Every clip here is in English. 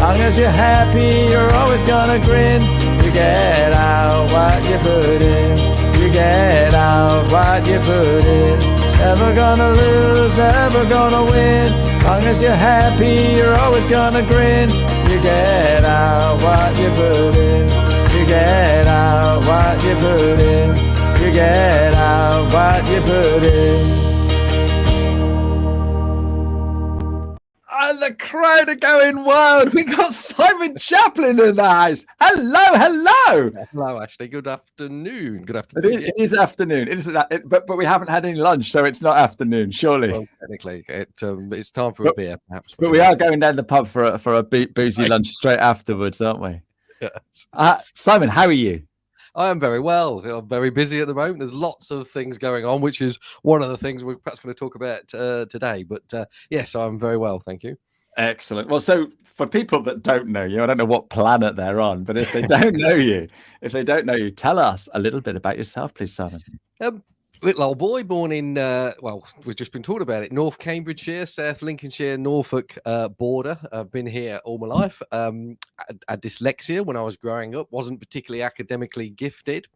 Long as you're happy, you're always gonna grin. You get out what you put in. You get out what you put in. Never gonna lose, never gonna win. Long as you're happy, you're always gonna grin. You get out what you put in. You get out what you put in. You get out what you put in. And the crowd are going wild. We got Simon Chaplin in the house. Hello. Hello, Ashley. Good afternoon. Good afternoon. It is afternoon. But we haven't had any lunch, so it's not afternoon, surely. Well, technically, it's time for a beer, perhaps. But we are going down the pub for a boozy lunch straight afterwards, aren't we? Yes. Simon, how are you? I am very well. I'm very busy at the moment. There's lots of things going on, which is one of the things we're perhaps going to talk about today. But yes, I'm very well. Thank you. Excellent. Well, so for people that don't know you, I don't know what planet they're on, but if they don't know you, tell us a little bit about yourself, please, Simon. Little old boy born in, we've just been talking about it, North Cambridgeshire, South Lincolnshire, Norfolk border. I've been here all my life. I had dyslexia when I was growing up, wasn't particularly academically gifted.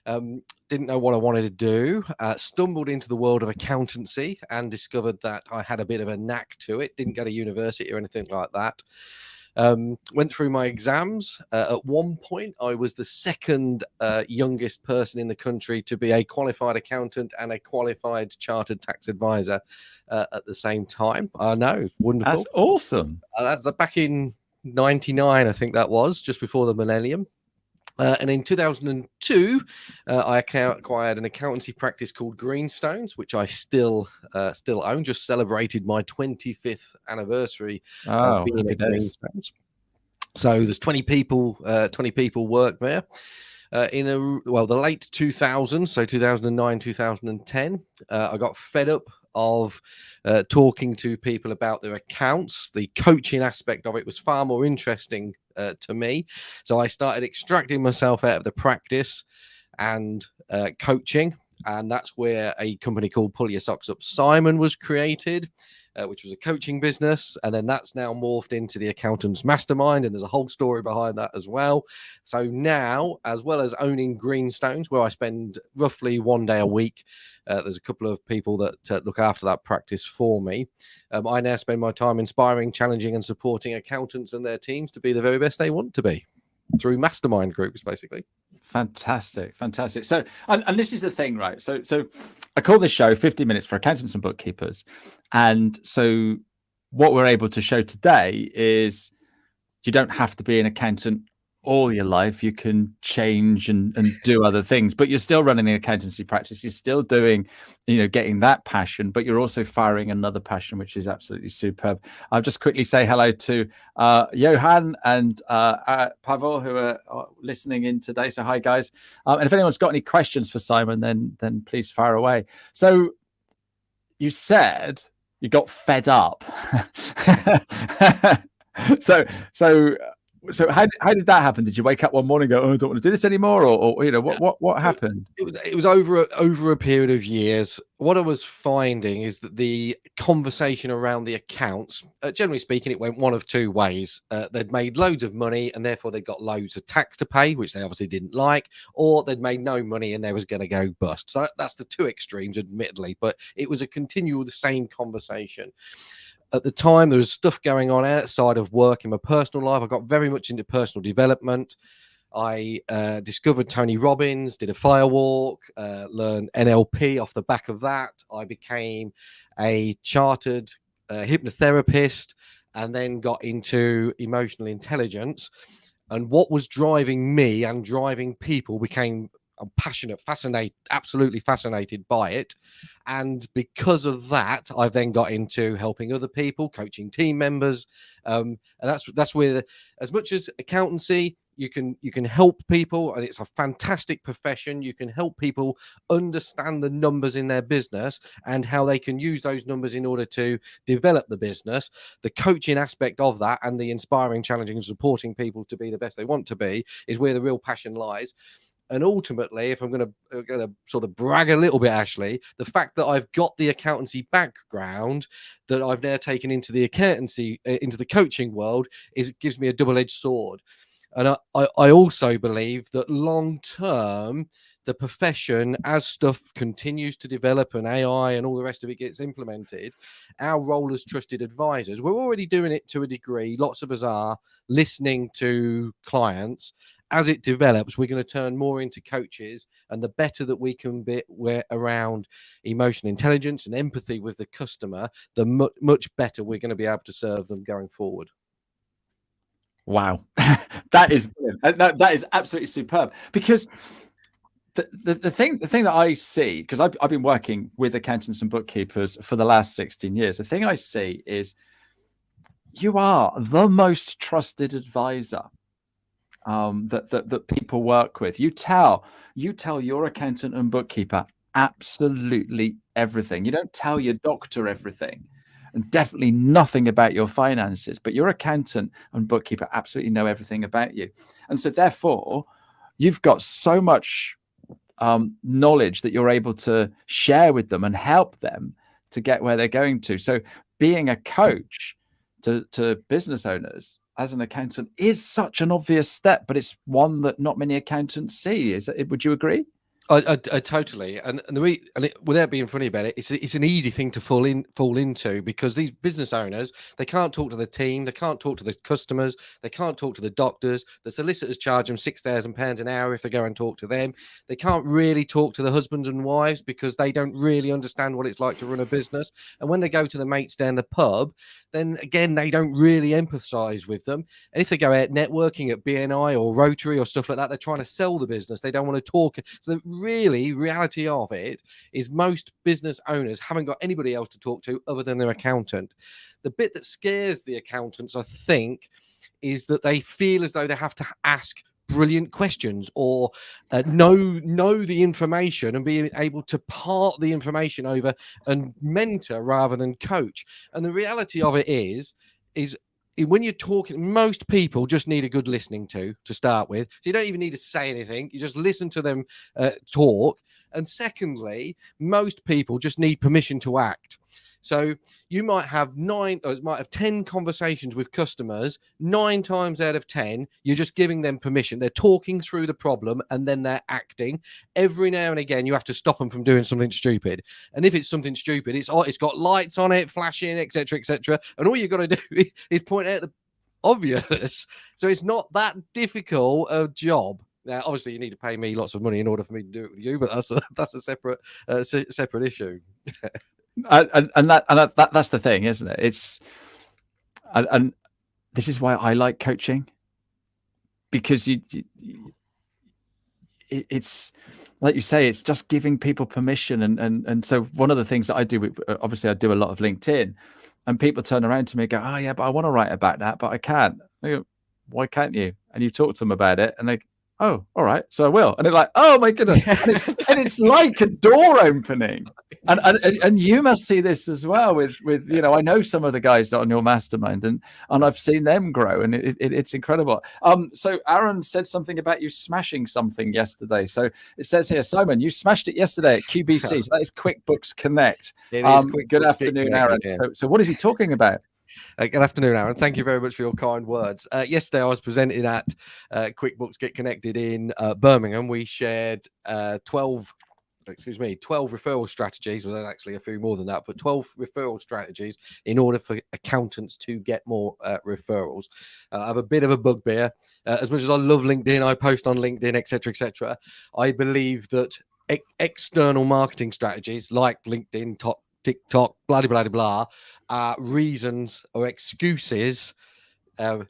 Didn't know what I wanted to do, stumbled into the world of accountancy and discovered that I had a bit of a knack to it. Didn't go to university or anything like that. Went through my exams. At one point, I was the second youngest person in the country to be a qualified accountant and a qualified chartered tax advisor at the same time. I know, wonderful. That's awesome. That's back in 99, I think that was, just before the millennium. And in 2002, I acquired an accountancy practice called Greenstones, which I still own. Just celebrated my 25th anniversary of being at Greenstones. So there's 20 people work there. In the late 2000s, so 2009, 2010, I got fed up of talking to people about their accounts. The coaching aspect of it was far more interesting to me. So I started extracting myself out of the practice and coaching. And that's where a company called Pull Your Socks Up Simon was created, which was a coaching business. And then that's now morphed into the Accountants Mastermind. And there's a whole story behind that as well. So now, as well as owning Greenstones, where I spend roughly 1 day a week, there's a couple of people that look after that practice for me. I now spend my time inspiring, challenging, and supporting accountants and their teams to be the very best they want to be through mastermind groups, basically. Fantastic. So, and this is the thing, right? So I call this show 50 Minutes for Accountants and Bookkeepers. And so what we're able to show today is you don't have to be an accountant all your life. You can change and do other things, but you're still running an accountancy practice. You're still doing, getting that passion, but you're also firing another passion, which is absolutely superb. I'll just quickly say hello to Johan and Pavel, who are listening in today. So hi, guys. And if anyone's got any questions for Simon, then please fire away. So you said you got fed up. So how did that happen? Did you wake up one morning and go, "Oh, I don't want to do this anymore," or what happened? It was over a period of years. What I was finding is that the conversation around the accounts, generally speaking, it went one of two ways. They'd made loads of money and therefore they got loads of tax to pay, which they obviously didn't like, or they'd made no money and they was going to go bust. So that's the two extremes, admittedly, but it was a continual, the same conversation. At the time, there was stuff going on outside of work in my personal life. I got very much into personal development. I discovered Tony Robbins, did a firewalk, learned NLP off the back of that. I became a chartered hypnotherapist and then got into emotional intelligence. And what was driving me and driving people became I'm passionate, absolutely fascinated by it. And because of that, I've then got into helping other people, coaching team members. And that's where, as much as accountancy, you can help people, and it's a fantastic profession. You can help people understand the numbers in their business and how they can use those numbers in order to develop the business. The coaching aspect of that and the inspiring, challenging, and supporting people to be the best they want to be is where the real passion lies. And ultimately, if I'm going to sort of brag a little bit, Ashley, the fact that I've got the accountancy background that I've now taken into the accountancy, into the coaching world, gives me a double-edged sword. And I also believe that long term, the profession, as stuff continues to develop and AI and all the rest of it gets implemented, our role as trusted advisors, we're already doing it to a degree. Lots of us are listening to clients. As it develops, we're going to turn more into coaches, and the better that we can be around emotional intelligence and empathy with the customer, the much better we're going to be able to serve them going forward. Wow, that is brilliant. That is absolutely superb, because the thing that I see, because I've been working with accountants and bookkeepers for the last 16 years, the thing I see is you are the most trusted advisor that people work with. You tell your accountant and bookkeeper absolutely everything. You don't tell your doctor everything, and definitely nothing about your finances, but your accountant and bookkeeper absolutely know everything about you. And so therefore you've got so much knowledge that you're able to share with them and help them to get where they're going to. So being a coach to business owners as an accountant is such an obvious step, but it's one that not many accountants see. Would you agree? I totally, and without being funny about it, it's an easy thing to fall into, because these business owners, they can't talk to the team, they can't talk to the customers, they can't talk to the doctors. The solicitors charge them £6,000 an hour if they go and talk to them. They can't really talk to the husbands and wives because they don't really understand what it's like to run a business. And when they go to the mates down the pub, then again they don't really empathise with them. And if they go out networking at BNI or Rotary or stuff like that, they're trying to sell the business. They don't want to talk. So really, reality of it is most business owners haven't got anybody else to talk to other than their accountant. The bit that scares the accountants, I think, is that they feel as though they have to ask brilliant questions or know the information and be able to part the information over and mentor rather than coach. And the reality of it is when you're talking, most people just need a good listening to start with. So you don't even need to say anything. You just listen to them talk. And secondly, most people just need permission to act. So you might have 10 conversations with customers. 9 times out of 10, you're just giving them permission. They're talking through the problem and then they're acting. Every now and again, you have to stop them from doing something stupid. And if it's something stupid, it's got lights on it, flashing, etc., etc. And all you've got to do is point out the obvious. So it's not that difficult a job. Now, obviously, you need to pay me lots of money in order for me to do it with you, but that's a separate issue. And that's the thing, isn't it? And this is why I like coaching, because it's like you say, it's just giving people permission. And so one of the things that I do, obviously I do a lot of LinkedIn, and people turn around to me and go, oh yeah, but I want to write about that, but I can't. I go, why can't you? And you talk to them about it and they, oh, all right, so I will. And they're like, oh my goodness. And it's like a door opening. And you must see this as well with I know some of the guys that are on your mastermind, and I've seen them grow, and it's incredible. So Aaron said something about you smashing something yesterday. So it says here, Simon, you smashed it yesterday at QBC. So that is QuickBooks Connect. It is QuickBooks good afternoon, Aaron. Yeah. So what is he talking about? Good afternoon, Aaron. Thank you very much for your kind words. Yesterday, I was presenting at QuickBooks Get Connected in Birmingham. We shared 12 referral strategies. Well, there's actually a few more than that, but 12 referral strategies in order for accountants to get more referrals. I have a bit of a bugbear. As much as I love LinkedIn, I post on LinkedIn, etc., etc. I believe that external marketing strategies like LinkedIn, TikTok, blah, blah, blah, blah, reasons or excuses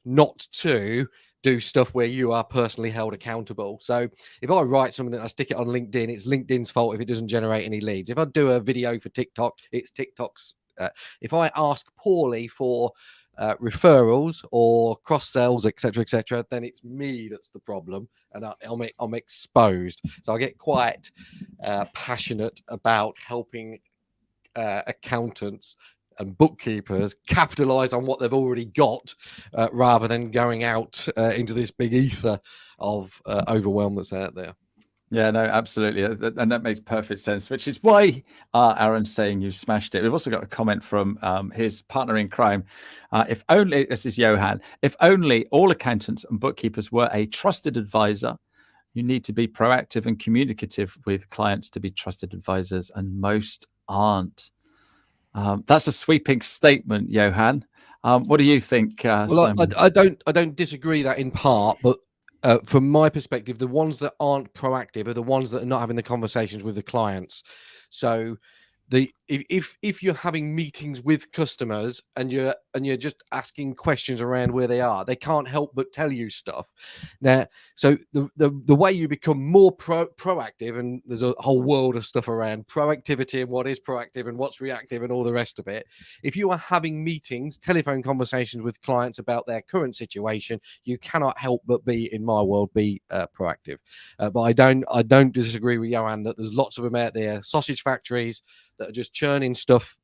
not to do stuff where you are personally held accountable. So if I write something and I stick it on LinkedIn, it's LinkedIn's fault if it doesn't generate any leads. If I do a video for TikTok, it's TikTok's. If I ask poorly for referrals or cross sells, etc., then it's me that's the problem, and I'm exposed. So I get quite passionate about helping accountants and bookkeepers capitalize on what they've already got, rather than going out into this big ether of overwhelm that's out there. Yeah, no, absolutely. And that makes perfect sense, which is why Aaron's saying you've smashed it. We've also got a comment from his partner in crime. If only, this is Johan, if only all accountants and bookkeepers were a trusted advisor. You need to be proactive and communicative with clients to be trusted advisors, and most aren't. That's a sweeping statement, Johan. What do you think, Well, Simon? I don't disagree that in part, but from my perspective, the ones that aren't proactive are the ones that are not having the conversations with the clients. So if you're having meetings with customers and you're just asking questions around where they are, they can't help but tell you stuff. Now, so the way you become more proactive, and there's a whole world of stuff around proactivity and what is proactive and what's reactive and all the rest of it. If you are having meetings, telephone conversations with clients about their current situation, you cannot help but be, in my world, be proactive. But I don't disagree with Johan that there's lots of them out there, sausage factories that are just churning stuff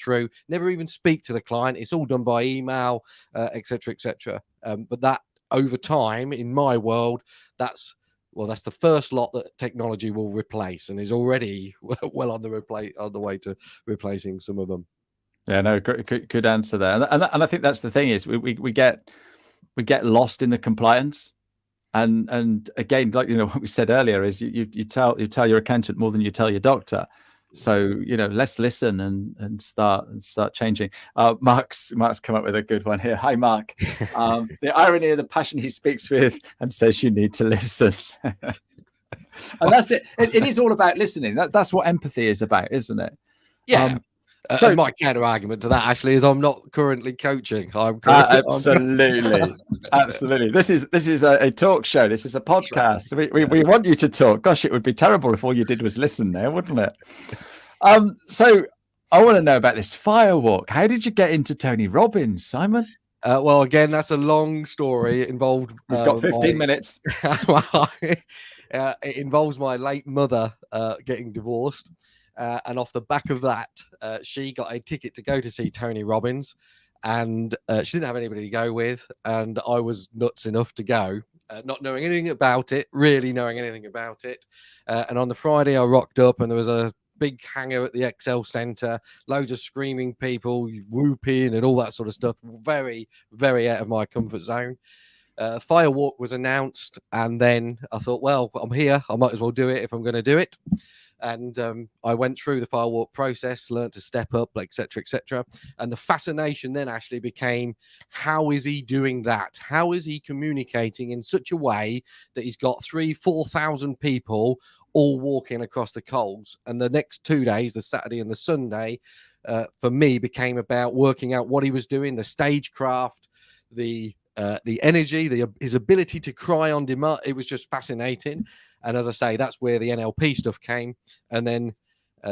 through, never even speak to the client. It's all done by email, etc., etc. But that over time, in my world, that's the first lot that technology will replace, and is already well on the way to replacing some of them. Yeah, no, good answer there. And I think that's the thing is we get lost in the compliance. And again, like what we said earlier, is you tell your accountant more than you tell your doctor. So let's listen and start changing. Mark's come up with a good one here. Hi, Mark. The irony of the passion he speaks with and says you need to listen. And that's it. It is all about listening. That's what empathy is about, isn't it? Yeah. So my counter argument to that actually is I'm not currently coaching. Absolutely. Absolutely. This is a talk show. This is a podcast. We want you to talk. Gosh, it would be terrible if all you did was listen there, wouldn't it? So I want to know about this firewalk. How did you get into Tony Robbins, Simon? Well, again, that's a long story. It involved. We've got 15 minutes. It involves my late mother getting divorced. And off the back of that, she got a ticket to go to see Tony Robbins, and she didn't have anybody to go with, and I was nuts enough to go, not knowing anything about it, really knowing anything about it. And on the Friday, I rocked up, and there was a big hangar at the Excel Centre, loads of screaming people, whooping and all that sort of stuff. Very, very out of my comfort zone. Firewalk was announced, and then I thought, well, I'm here, I might as well do it if I'm going to do it. And I went through the firewalk process, learned to step up, etc., etc. And the fascination then actually became, how is he doing that? How is he communicating in such a way that he's got 3,000-4,000 people all walking across the coals? And the next 2 days, the Saturday and the Sunday, for me became about working out what he was doing, the stagecraft, the energy, his ability to cry on demand. It was just fascinating. And as I say, that's where the NLP stuff came. And then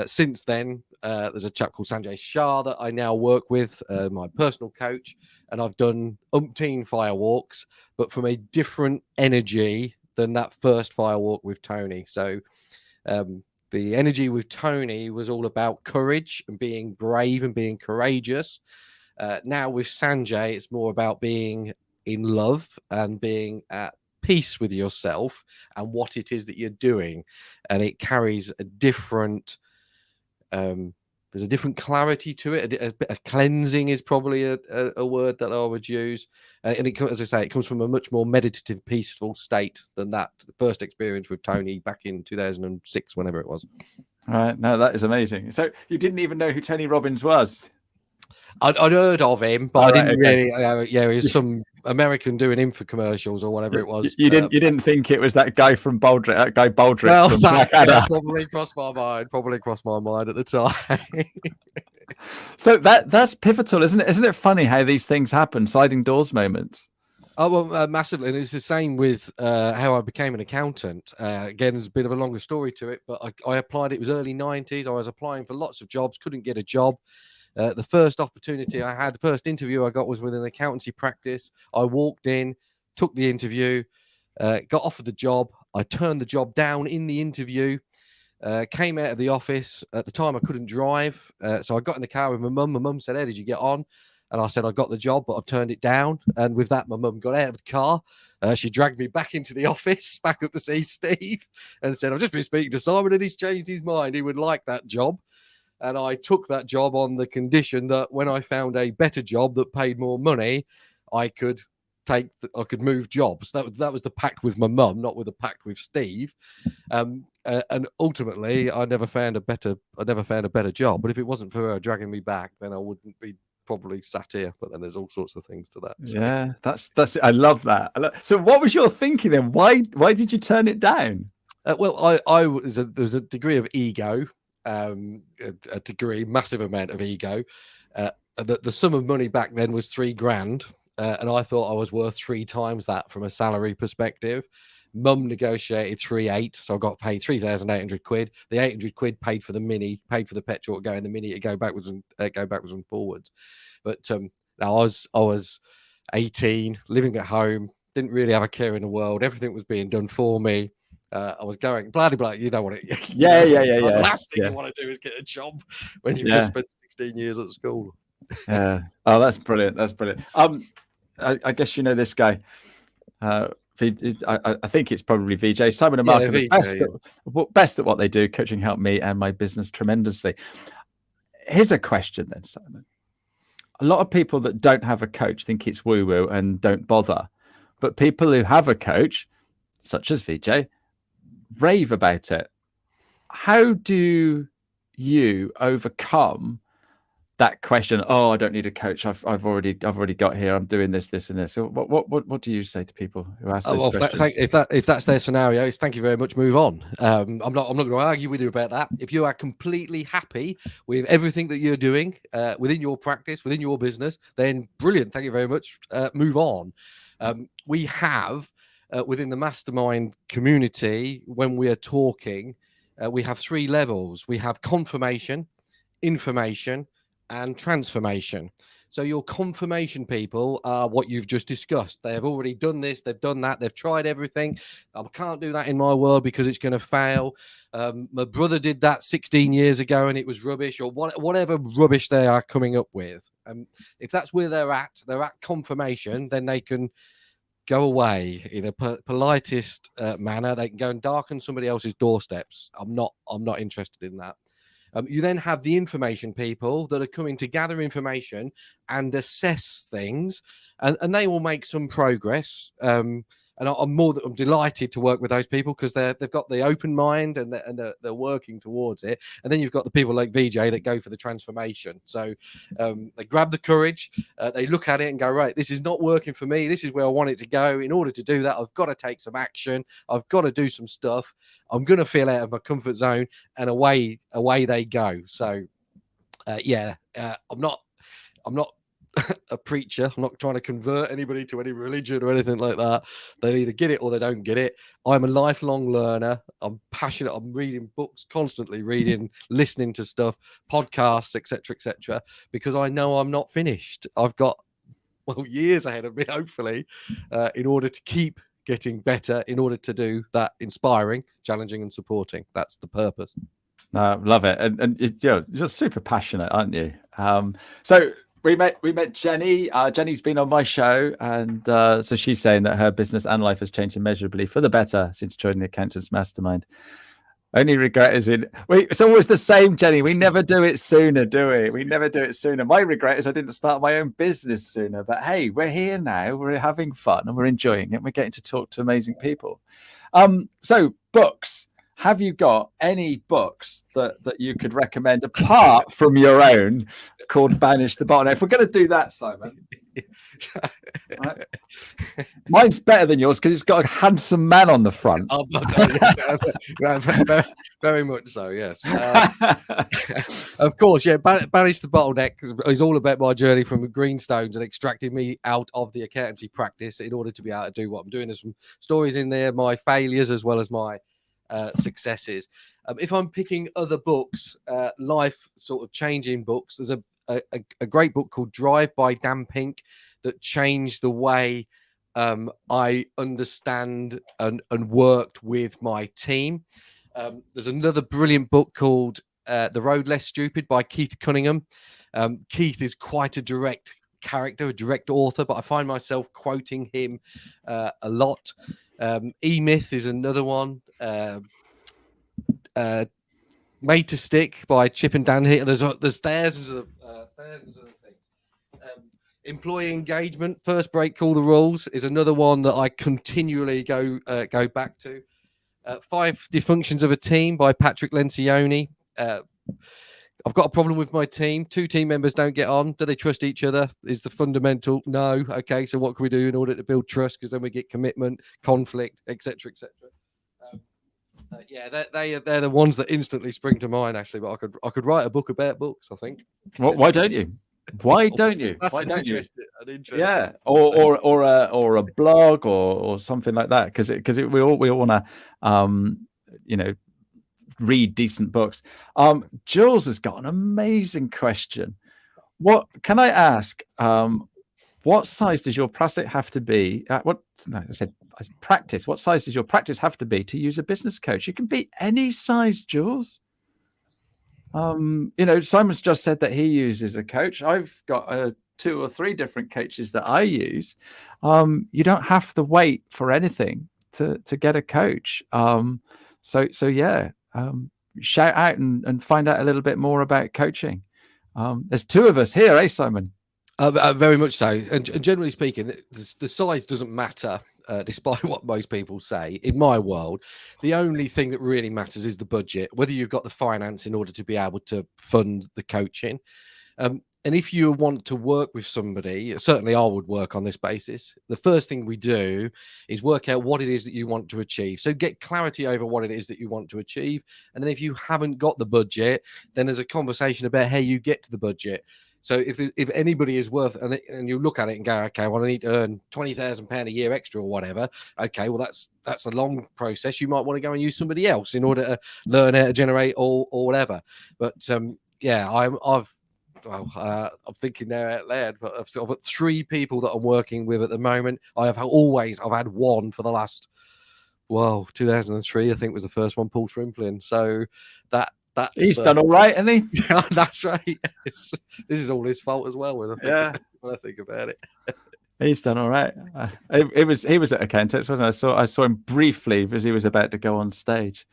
since then, there's a chap called Sanjay Shah that I now work with, my personal coach. And I've done umpteen firewalks, but from a different energy than that first firewalk with Tony. So the energy with Tony was all about courage and being brave and being courageous. Now with Sanjay, it's more about being in love and being at peace with yourself and what it is that you're doing, and it carries a different there's a different clarity to it. A cleansing is probably a word that I would use, and it, as I say, it comes from a much more meditative, peaceful state than that first experience with Tony back in 2006, whenever it was. All right, no, that is amazing. So you didn't even know who Tony Robbins was? I'd heard of him, but I didn't really. He was some American doing infomercials or whatever it was. You didn't think it was that guy from Baldrick, that guy Baldrick. Well, that probably crossed my mind at the time. So that's pivotal, isn't it? Isn't it funny how these things happen? Sliding doors moments. Oh, well, massively. And it's the same with how I became an accountant. Again, there's a bit of a longer story to it, but I applied. It was early 90s. I was applying for lots of jobs, couldn't get a job. The first opportunity I had, the first interview I got was with an accountancy practice. I walked in, took the interview, got offered the job. I turned the job down in the interview, came out of the office. At the time, I couldn't drive. So I got in the car with my mum. My mum said, "How did you get on?" And I said, I got the job, but I've turned it down. And with that, my mum got out of the car. She dragged me back into the office, back up to see Steve, and said, I've just been speaking to Simon and he's changed his mind. He would like that job. And I took that job on the condition that when I found a better job that paid more money, I could move jobs. That was the pact with my mum, not with the pact with Steve. And ultimately, I never found a better job. But if it wasn't for her dragging me back, then I wouldn't be probably sat here. But then there's all sorts of things to that. So. Yeah, that's I love that. So what was your thinking then? Why did you turn it down? Well, there's a degree of ego, massive amount of ego. The sum of money back then was £3,000, and I thought I was worth 3 times that from a salary perspective. Mum negotiated 3,800, so I got paid 3,800 quid. The 800 quid paid for the Mini, paid for the petrol to go in the Mini to go backwards and forwards. But now I was 18, living at home, didn't really have a care in the world. Everything was being done for me. I was going blah blah. You know what it? Yeah. The last thing you want to do is get a job when you've just spent 16 years at school. Yeah. Oh, that's brilliant. That's brilliant. I guess you know this guy. I think it's probably VJ. Simon and Mark are the best at what they do. Coaching helped me and my business tremendously. Here's a question then, Simon. A lot of people that don't have a coach think it's woo-woo and don't bother. But people who have a coach, such as VJ, rave about it. How do you overcome that question? Oh, I don't need a coach. I've already got here. I'm doing this, and this. So what do you say to people who ask those questions? If that's their scenario, it's thank you very much. Move on. I'm not going to argue with you about that. If you are completely happy with everything that you're doing within your practice, within your business, then brilliant. Thank you very much. Move on. We have. Within the mastermind community, when we are talking, we have 3 levels. We have confirmation, information, and transformation. So your confirmation people are what you've just discussed. They have already done this, they've done that, they've tried everything. I can't do that in my world because it's going to fail. My brother did that 16 years ago and it was rubbish, or whatever rubbish they are coming up with. If that's where they're at confirmation, then they can go away in a politest manner. They can go and darken somebody else's doorsteps. I'm not interested in that. You then have the information people that are coming to gather information and assess things, and they will make some progress. And I'm delighted to work with those people because they've got the open mind and they're working towards it. And then you've got the people like VJ that go for the transformation. So they grab the courage, they look at it and go, right, this is not working for me. This is where I want it to go. In order to do that, I've got to take some action. I've got to do some stuff. I'm going to feel out of my comfort zone, and away they go. So I'm not a preacher. I'm not trying to convert anybody to any religion or anything like that. They either get it or they don't get it. I'm a lifelong learner. I'm passionate. I'm reading books constantly, listening to stuff, podcasts, etc., because I know I'm not finished. I've got years ahead of me, hopefully, in order to keep getting better, in order to do that inspiring, challenging, and supporting. That's the purpose. Love it, and you're super passionate, aren't you? So. We met Jenny. Jenny's been on my show, and so she's saying that her business and life has changed immeasurably for the better since joining the Accountants Mastermind. Only regret is it's always the same, Jenny. We never do it sooner, do we? We never do it sooner. My regret is I didn't start my own business sooner. But hey, we're here now. We're having fun and we're enjoying it. We're getting to talk to amazing people. So books. Have you got any books that you could recommend apart from your own called Banish the Bottleneck? If we're going to do that, Simon, right? Mine's better than yours because it's got a handsome man on the front. Oh, very much so, yes. Of course, yeah. Banish the Bottleneck is all about my journey from Greenstones and extracting me out of the accountancy practice in order to be able to do what I'm doing. There's some stories in there, my failures as well as my successes. If I'm picking other books, life sort of changing books, there's a great book called Drive by Dan Pink that changed the way I understand and worked with my team. There's another brilliant book called The Road Less Stupid by Keith Cunningham. Keith is quite a direct character, a direct author, but I find myself quoting him a lot. E-Myth is another one. Made to Stick by Chip and Dan here. There's thousands of things. Employee engagement, first break, call the rules is another one that I continually go back to. 5 Dysfunctions of a Team by Patrick Lencioni. I've got a problem with my team. 2 team members don't get on. Do they trust each other? Is the fundamental no? Okay, so what can we do in order to build trust? Because then we get commitment, conflict, etc., etc. Yeah, they're the ones that instantly spring to mind, actually. But I could write a book about books, I think. Well, why don't you? Why don't you? That's Why don't you? Yeah, or a blog or something like that, because we all want to read decent books. Jules has got an amazing question. What can I ask? What size does your practice have to be? Practice. What size does your practice have to be to use a business coach? You can be any size, Jules. Simon's just said that he uses a coach. I've got 2 or 3 different coaches that I use. You don't have to wait for anything to get a coach. So yeah, shout out and find out a little bit more about coaching. There's 2 of us here, eh, Simon? Very much so. And generally speaking, the size doesn't matter, despite what most people say. In my world, the only thing that really matters is the budget, whether you've got the finance in order to be able to fund the coaching. And if you want to work with somebody, certainly I would work on this basis. The first thing we do is work out what it is that you want to achieve. So get clarity over what it is that you want to achieve. And then if you haven't got the budget, then there's a conversation about how you get to the budget. So if anybody is worth, and you look at it and go, okay, well, I need to earn £20,000 a year extra or whatever. Okay, well, that's a long process. You might want to go and use somebody else in order to learn how to generate or whatever. But yeah, I'm thinking there out loud, but I've got 3 people that I'm working with at the moment. I've had one for the last, 2003, I think was the first one, Paul Shrimplin. So he's done all right, hasn't he? Yeah, that's right. This is all his fault as well. When I think about it, he's done all right. He was at Accountants, wasn't I? I saw him briefly as he was about to go on stage.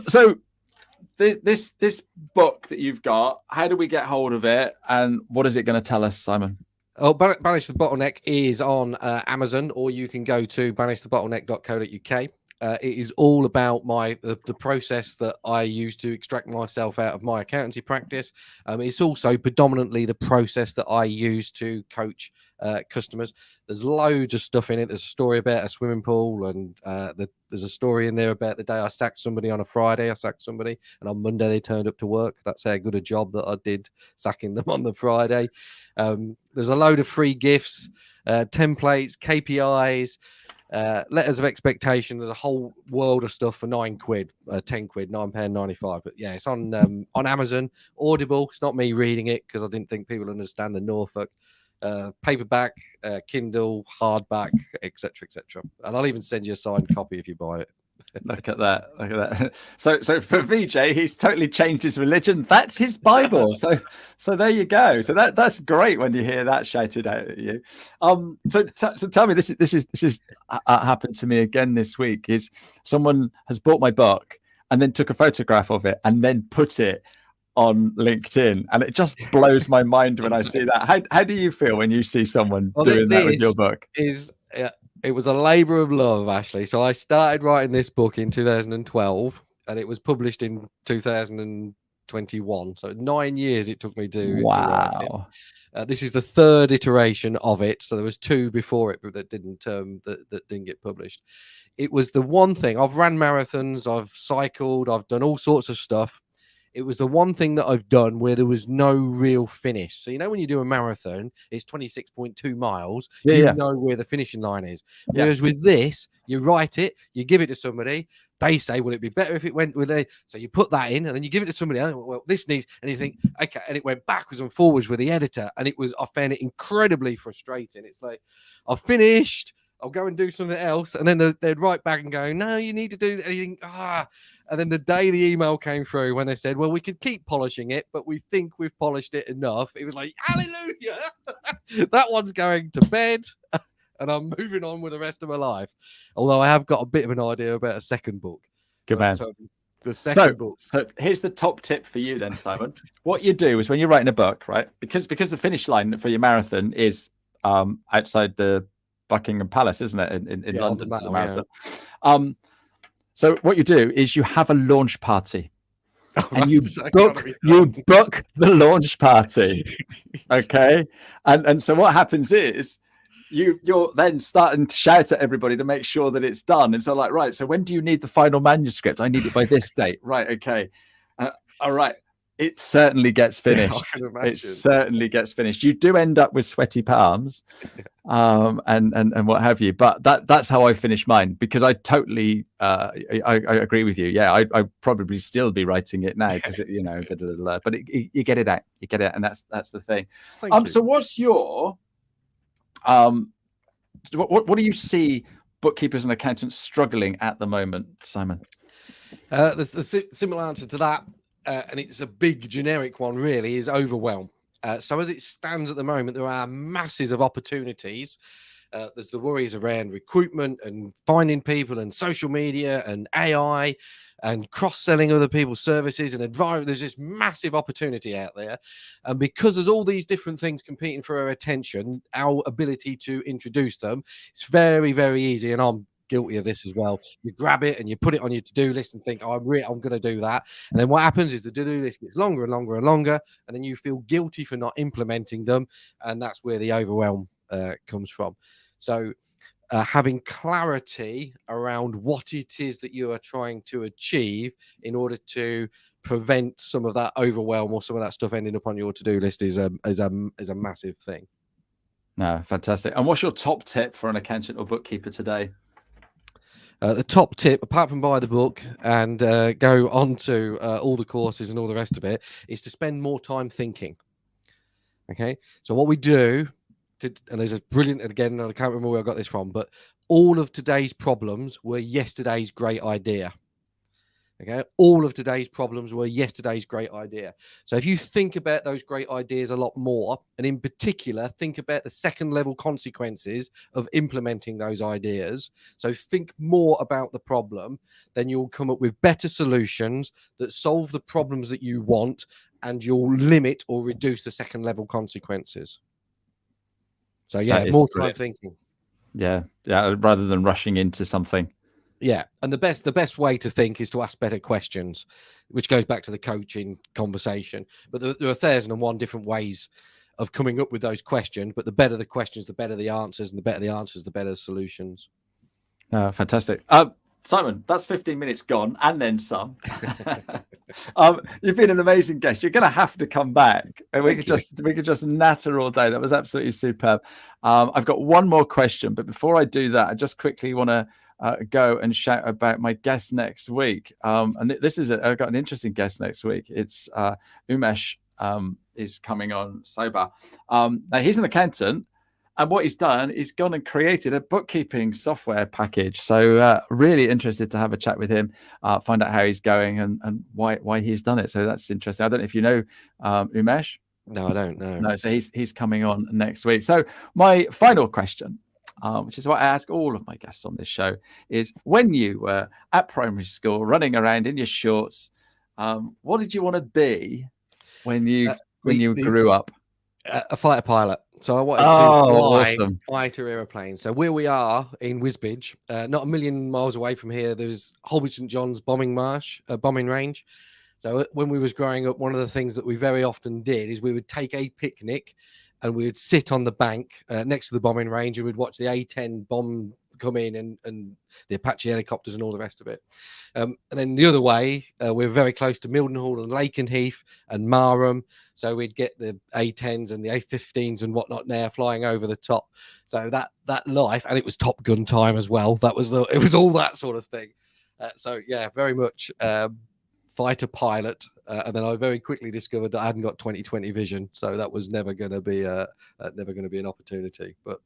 So this book that you've got, how do we get hold of it, and what is it going to tell us, Simon? Oh, Banish the Bottleneck is on Amazon, or you can go to banishthebottleneck.co.uk. It is all about the process that I use to extract myself out of my accountancy practice. It's also predominantly the process that I use to coach customers. There's loads of stuff in it. There's a story about a swimming pool, and there's a story in there about the day I sacked somebody on a Friday. I sacked somebody, and on Monday they turned up to work. That's how good a job that I did sacking them on the Friday. There's a load of free gifts, templates, KPIs. Letters of expectation. There's a whole world of stuff for £9, £10, £9.95. But yeah, it's on Amazon, Audible. It's not me reading it because I didn't think people understand the Norfolk. Paperback, Kindle, hardback, etc., etc. And I'll even send you a signed copy if you buy it. Look at that. So for VJ, he's totally changed his religion. That's his Bible. So there you go. So that's great when you hear that shouted out at you. So tell me, this is happened to me again this week. Is someone has bought my book and then took a photograph of it and then put it on LinkedIn, and it just blows my mind when I see that. How do you feel when you see someone doing that with your book? It was a labor of love, actually. So I started writing this book in 2012, and it was published in 2021. So 9 years it took me to write it. This is the 3rd iteration of it. So there was 2 before it that didn't get published. It was the one thing. I've ran marathons, I've cycled, I've done all sorts of stuff. It was the one thing that I've done where there was no real finish. So, when you do a marathon, it's 26.2 miles. You know where the finishing line is. Whereas with this, you write it, you give it to somebody. They say, "Will it be better if it went with a?" So you put that in, and then you give it to somebody else. Well, this needs, and you think, okay, and it went backwards and forwards with the editor, and I found it incredibly frustrating. It's like, I've finished. I'll go and do something else. And then they'd write back and go, no, you need to do anything. And then the day the email came through when they said, well, we could keep polishing it, but we think we've polished it enough. It was like, hallelujah. That one's going to bed. And I'm moving on with the rest of my life. Although I have got a bit of an idea about a second book. Good man. The second book. So here's the top tip for you then, Simon. What you do is when you're writing a book, right? Because the finish line for your marathon is outside the Buckingham Palace, isn't it? In London for the marathon. Yeah. So what you do is you have a launch party. And you book the launch party. Okay. And so what happens is you're then starting to shout at everybody to make sure that it's done. And so like, right, so when do you need the final manuscript? I need it by this date. Right. Okay. All right. It certainly gets finished. Yeah, it certainly gets finished. You do end up with sweaty palms and what have you. But that's how I finish mine, because I totally I agree with you. Yeah, I probably still be writing it now because you know, but you get it out. You get it, and that's the thing. So what's your what do you see bookkeepers and accountants struggling at the moment, Simon? The simple answer to that, and it's a big generic one really, is overwhelm. So as it stands at the moment, there are masses of opportunities. There's the worries around recruitment and finding people and social media and AI and cross-selling other people's services and advice. There's this massive opportunity out there. And because there's all these different things competing for our attention, our ability to introduce them, it's very, very easy. And I'm guilty of this as well. You grab it and you put it on your to-do list and think, oh, I'm going to do that. And then what happens is the to-do list gets longer and longer and longer. And then you feel guilty for not implementing them. And that's where the overwhelm comes from. So having clarity around what it is that you are trying to achieve in order to prevent some of that overwhelm or some of that stuff ending up on your to-do list is a massive thing. No, fantastic. And what's your top tip for an accountant or bookkeeper today? The top tip, apart from buy the book and go on to all the courses and all the rest of it, is to spend more time thinking. Okay, so what we do, and there's a brilliant, again, I can't remember where I got this from, but all of today's problems were yesterday's great idea. Okay, all of today's problems were yesterday's great idea. So if you think about those great ideas a lot more, and in particular, think about the second level consequences of implementing those ideas. So think more about the problem, then you'll come up with better solutions that solve the problems that you want, and you'll limit or reduce the second level consequences. So yeah, more time thinking. Yeah, rather than rushing into something. Yeah, and the best way to think is to ask better questions, which goes back to the coaching conversation. But there are 1,001 different ways of coming up with those questions. But the better the questions, the better the answers, and the better the answers, the better the solutions. Fantastic. Simon, that's 15 minutes gone, and then some. You've been an amazing guest. You're going to have to come back, and we could just natter all day. That was absolutely superb. I've got one more question, but before I do that, I just quickly want to go and shout about my guest next week. And this is I've got an interesting guest next week. It's Umesh is coming on sober. Now he's an accountant. And what he's done is gone and created a bookkeeping software package. So really interested to have a chat with him, find out how he's going and why he's done it. So that's interesting. I don't know if you know Umesh. No, I don't know. No, so he's coming on next week. So my final question, which is what I ask all of my guests on this show, is when you were at primary school running around in your shorts, what did you want to be when you grew up? A fighter pilot. So I wanted to fly fighter airplanes. So where we are in Wisbech, not a million miles away from here, there's Holby St John's bombing range. So when we was growing up, one of the things that we very often did is we would take a picnic and we would sit on the bank next to the bombing range and we'd watch the A-10 bomb come in and the Apache helicopters and all the rest of it. And then the other way, we're very close to Mildenhall and Lakenheath and Marham. So we'd get the A-10s and the A-15s and whatnot now flying over the top. So that life, and it was Top Gun time as well. It was all that sort of thing. So yeah, very much fighter pilot. And then I very quickly discovered that I hadn't got 20/20 vision. So that was never going to be an opportunity. But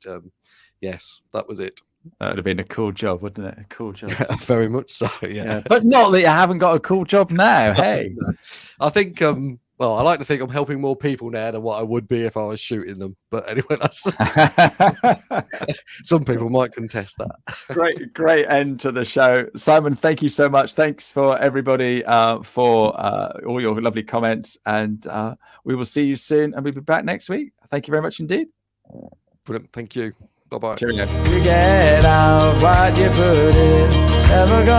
yes, that was it. That would have been a cool job, wouldn't it? A cool job. Very much so, yeah. But not that you haven't got a cool job now. Hey, I think well, I like to think I'm helping more people now than what I would be if I was shooting them. But anyway, that's some people might contest that. great end to the show. Simon, thank you so much. Thanks for everybody for all your lovely comments, and we will see you soon, and we'll be back next week. Thank you very much indeed. Brilliant. Thank you. Bye-bye. Cheerio. You get out what you put in, never gonna